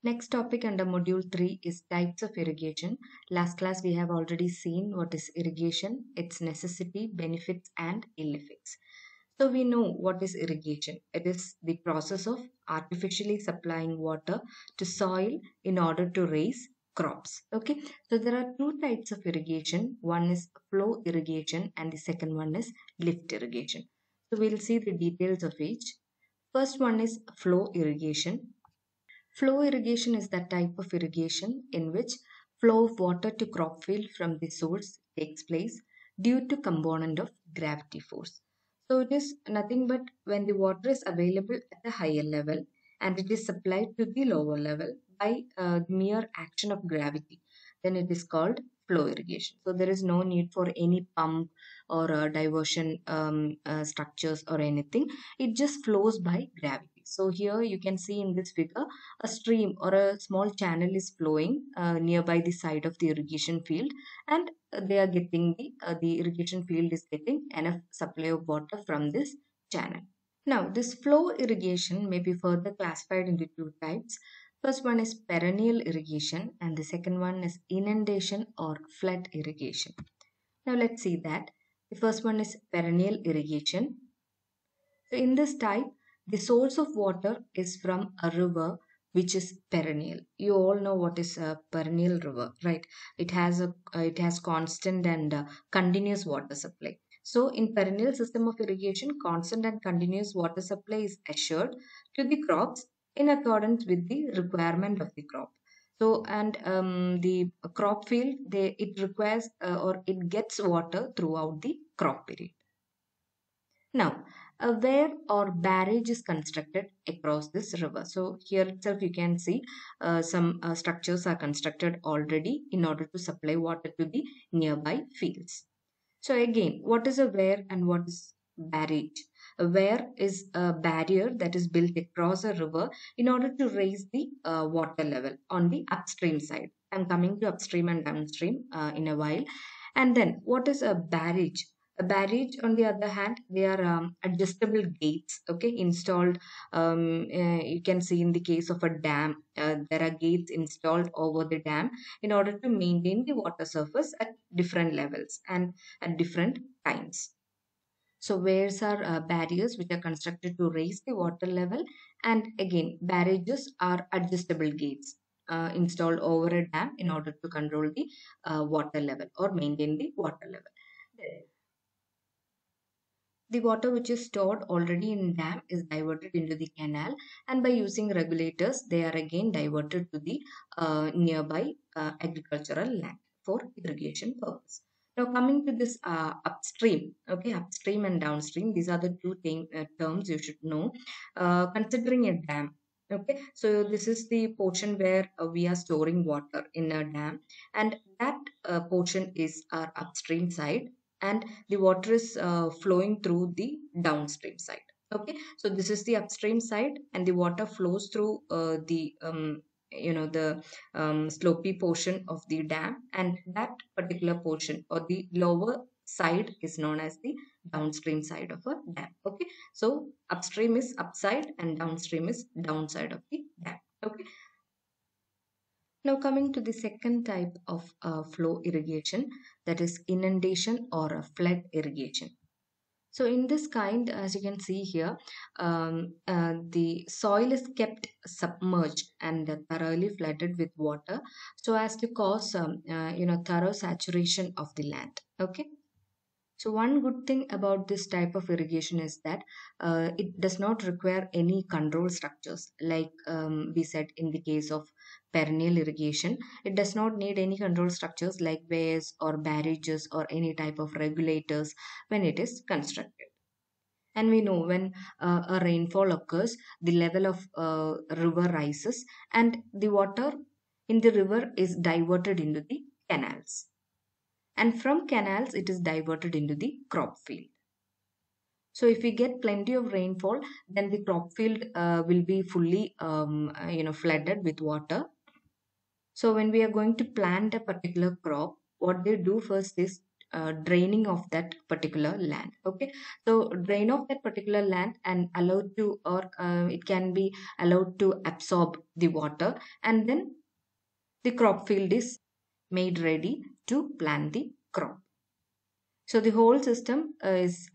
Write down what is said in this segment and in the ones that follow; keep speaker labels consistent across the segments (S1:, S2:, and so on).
S1: Next topic under module 3 is types of irrigation. Last class we have already seen what is irrigation, its necessity, benefits and ill effects. So we know what is irrigation. It is the process of artificially supplying water to soil in order to raise crops. Okay, so there are two types of irrigation. One is flow irrigation and the second one is lift irrigation. So we'll see the details of each. First one is flow irrigation. Flow irrigation is that type of irrigation in which flow of water to crop field from the source takes place due to component of gravity force. So it is nothing but when the water is available at the higher level and it is supplied to the lower level by mere action of gravity, then it is called flow irrigation. So there is no need for any pump or diversion structures or anything. It just flows by gravity. So here you can see in this figure a stream or a small channel is flowing nearby the side of the irrigation field, and they are getting the irrigation field is getting enough supply of water from this channel. Now this flow irrigation may be further classified into two types. First one is perennial irrigation and the second one is inundation or flood irrigation. Now let's see that. The first one is perennial irrigation. So in this type, the source of water is from a river which is perennial. You all know what is a perennial river, right? It has constant and continuous water supply. So in perennial system of irrigation, constant and continuous water supply is assured to the crops in accordance with the requirement of the crop. So and the crop field, it requires or it gets water throughout the crop period. Now, a weir or barrage is constructed across this river. So here itself you can see some structures are constructed already in order to supply water to the nearby fields. So again, what is a weir and what is barrage? A weir is a barrier that is built across a river in order to raise the water level on the upstream side. I'm coming to upstream and downstream in a while. And then what is a barrage? A barrage, on the other hand, they are adjustable gates, okay, installed. You can see in the case of a dam, there are gates installed over the dam in order to maintain the water surface at different levels and at different times. So weirs are barriers which are constructed to raise the water level, and again barrages are adjustable gates installed over a dam in order to control the water level or maintain the water level. The water which is stored already in dam is diverted into the canal, and by using regulators they are again diverted to the nearby agricultural land for irrigation purpose. Now coming to this upstream, okay, upstream and downstream, these are the terms you should know. Considering a dam, okay, so this is the portion where we are storing water in a dam, and that portion is our upstream side, and the water is flowing through the downstream side. Okay, so this is the upstream side and the water flows through the the slopy portion of the dam, and that particular portion or the lower side is known as the downstream side of a dam. Okay, so upstream is upside and downstream is downside of the dam. Okay, now coming to the second type of flow irrigation, that is inundation or a flood irrigation. So in this kind, as you can see here, the soil is kept submerged and thoroughly flooded with water so as to cause thorough saturation of the land. Okay. So one good thing about this type of irrigation is that it does not require any control structures. Like we said in the case of perennial irrigation, it does not need any control structures like weirs or barrages or any type of regulators when it is constructed. And we know when a rainfall occurs, the level of river rises and the water in the river is diverted into the canals, and from canals it is diverted into the crop field. So if we get plenty of rainfall, then the crop field will be fully flooded with water. So when we are going to plant a particular crop, what they do first is draining of that particular land. Okay, so drain of that particular land and allowed to, or it can be allowed to absorb the water, and then the crop field is made ready to plant the crop. So the whole system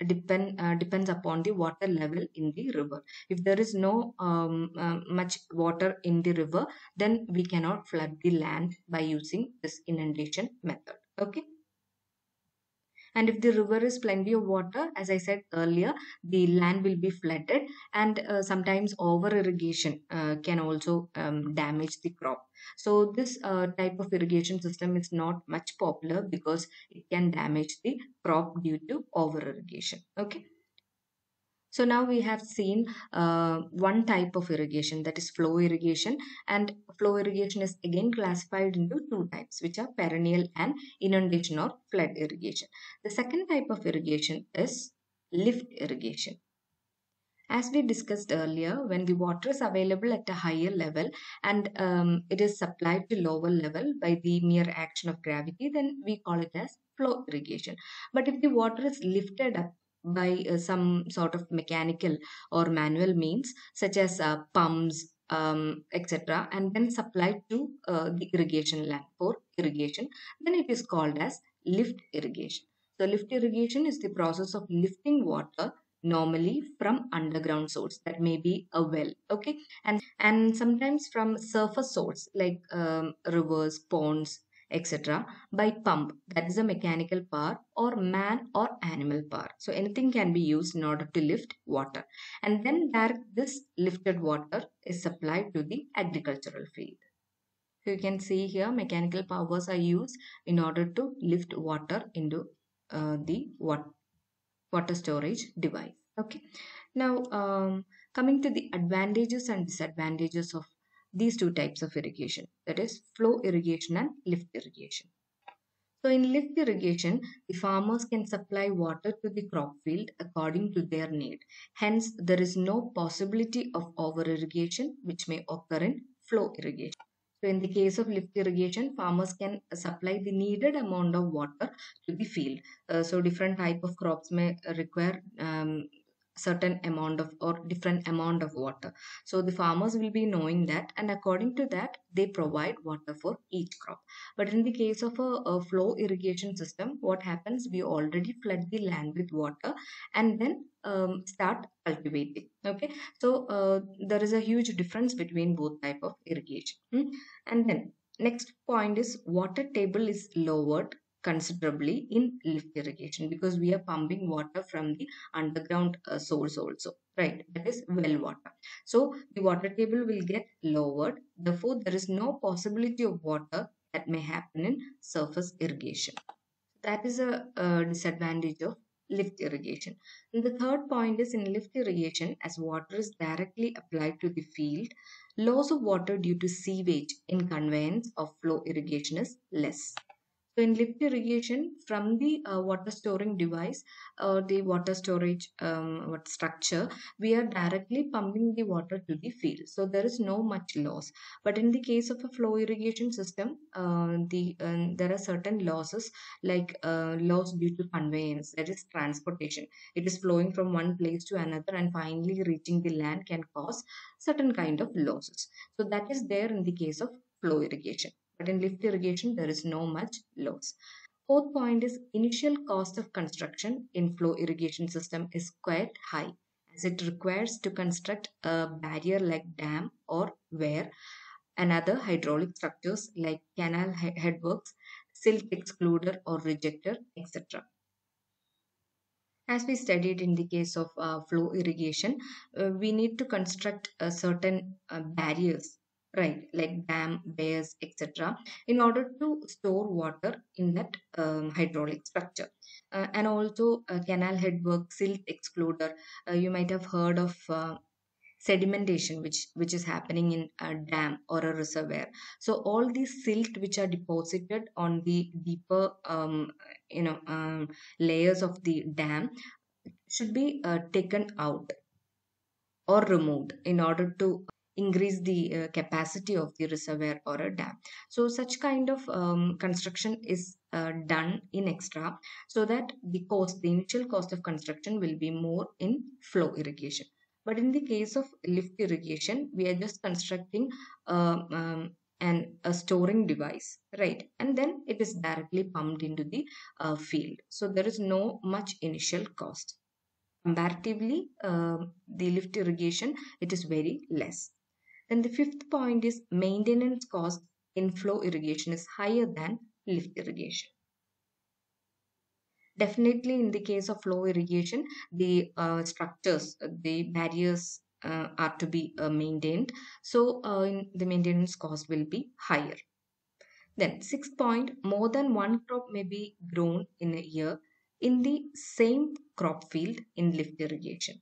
S1: depends upon the water level in the river. If there is no much water in the river, then we cannot flood the land by using this inundation method. Okay. And if the river is plenty of water, as I said earlier, the land will be flooded, and sometimes over irrigation can also damage the crop. So this type of irrigation system is not much popular because it can damage the crop due to over irrigation. Okay. So now we have seen one type of irrigation, that is flow irrigation, and flow irrigation is again classified into two types, which are perennial and inundation or flood irrigation. The second type of irrigation is lift irrigation. As we discussed earlier, when the water is available at a higher level and it is supplied to lower level by the mere action of gravity, then we call it as flow irrigation. But if the water is lifted up by some sort of mechanical or manual means, such as pumps, etc., and then supplied to the irrigation land for irrigation, then it is called as lift irrigation. So, lift irrigation is the process of lifting water normally from underground source, that may be a well, okay, and sometimes from surface source like rivers, ponds, etc., by pump, that is a mechanical power, or man or animal power. So anything can be used in order to lift water, and then this lifted water is supplied to the agricultural field. So you can see here mechanical powers are used in order to lift water into the water storage device. Okay. Now, coming to the advantages and disadvantages of these two types of irrigation, that is flow irrigation and lift irrigation. So in lift irrigation, the farmers can supply water to the crop field according to their need. Hence, there is no possibility of over irrigation which may occur in flow irrigation. So in the case of lift irrigation, farmers can supply the needed amount of water to the field. So different type of crops may require certain amount of or different amount of water. So the farmers will be knowing that, and according to that, they provide water for each crop. But in the case of a flow irrigation system, what happens? We already flood the land with water and then start cultivating. Okay, so there is a huge difference between both type of irrigation. And then next point is water table is lowered considerably in lift irrigation because we are pumping water from the underground source also, right? That is well water. So the water table will get lowered. Therefore, there is no possibility of water that may happen in surface irrigation. That is a disadvantage of lift irrigation. And the third point is in lift irrigation, as water is directly applied to the field, loss of water due to sewage in conveyance of flow irrigation is less. So in lift irrigation, from the water storing device or the water storage what structure, we are directly pumping the water to the field. So there is no much loss. But in the case of a flow irrigation system, there are certain losses like loss due to conveyance, that is transportation. It is flowing from one place to another and finally reaching the land can cause certain kind of losses. So that is there in the case of flow irrigation. But in lift irrigation, there is no much loss. Fourth point is initial cost of construction in flow irrigation system is quite high as it requires to construct a barrier like dam or weir and other hydraulic structures like canal headworks, silt excluder or rejector, etc. As we studied in the case of flow irrigation, we need to construct certain barriers, right, like dam, weirs, etc., in order to store water in that hydraulic structure. And also canal headwork, silt excluder. You might have heard of sedimentation which is happening in a dam or a reservoir. So all these silt which are deposited on the deeper layers of the dam should be taken out or removed in order to increase the capacity of the reservoir or a dam. So such kind of construction is done in extra, so that the initial cost of construction will be more in flow irrigation. But in the case of lift irrigation, we are just constructing a storing device, right? And then it is directly pumped into the field. So there is no much initial cost. Comparatively, the lift irrigation, it is very less. Then the fifth point is maintenance cost in flow irrigation is higher than lift irrigation. Definitely, in the case of flow irrigation, the structures, the barriers are to be maintained. So, the maintenance cost will be higher. Then, sixth point, more than one crop may be grown in a year in the same crop field in lift irrigation.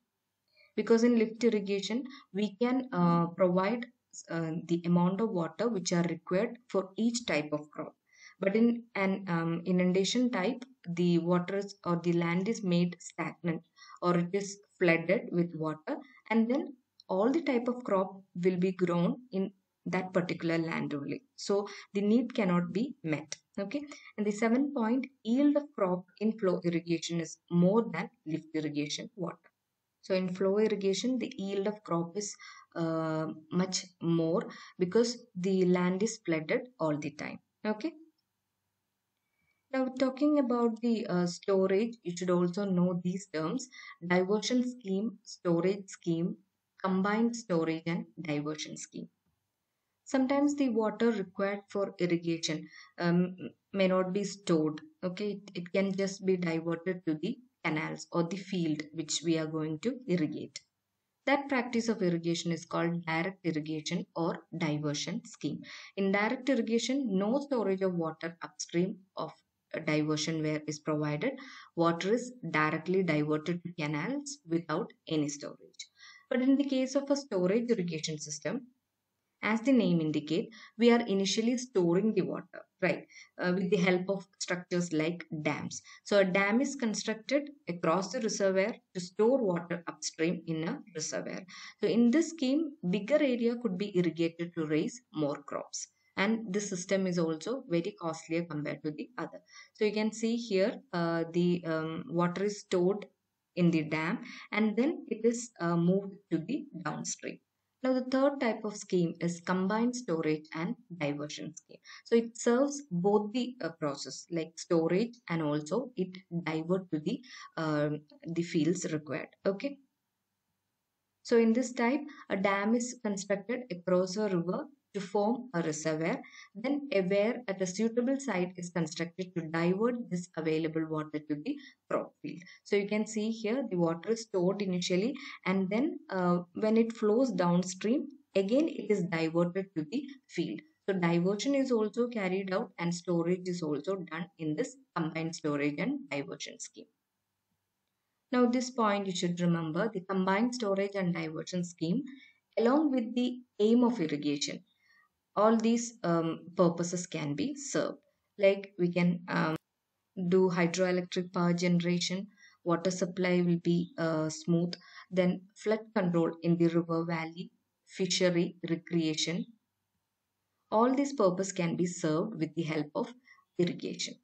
S1: Because in lift irrigation, we can provide the amount of water which are required for each type of crop. But in an inundation type, the waters or the land is made stagnant, or it is flooded with water, and then all the type of crop will be grown in that particular land only. So the need cannot be met. Okay. And the seventh point, yield of crop in flow irrigation is more than lift irrigation water. So in flow irrigation, the yield of crop is much more, because the land is flooded all the time. Okay. Now talking about the storage, you should also know these terms: diversion scheme, storage scheme, combined storage, and diversion scheme. Sometimes the water required for irrigation may not be stored. Okay, it can just be diverted to the canals or the field which we are going to irrigate. That practice of irrigation is called direct irrigation or diversion scheme. In direct irrigation, no storage of water upstream of a diversion where is provided. Water is directly diverted to canals without any storage. But in the case of a storage irrigation system, as the name indicate, we are initially storing the water, right, with the help of structures like dams. So a dam is constructed across the reservoir to store water upstream in a reservoir. So in this scheme, bigger area could be irrigated to raise more crops, and this system is also very costlier compared to the other. So you can see here, the water is stored in the dam, and then it is moved to the downstream. Now, the third type of scheme is combined storage and diversion scheme. So it serves both the process, like storage, and also it divert to the fields required. Okay. So in this type, a dam is constructed across a river to form a reservoir. Then a weir at a suitable site is constructed to divert this available water to the crop field. So you can see here the water is stored initially, and then when it flows downstream, again it is diverted to the field. So diversion is also carried out, and storage is also done in this combined storage and diversion scheme. Now, this point you should remember: the combined storage and diversion scheme, along with the aim of irrigation, all these purposes can be served. Like we can do hydroelectric power generation, water supply will be smooth, then flood control in the river valley, fishery, recreation. All these purpose can be served with the help of irrigation.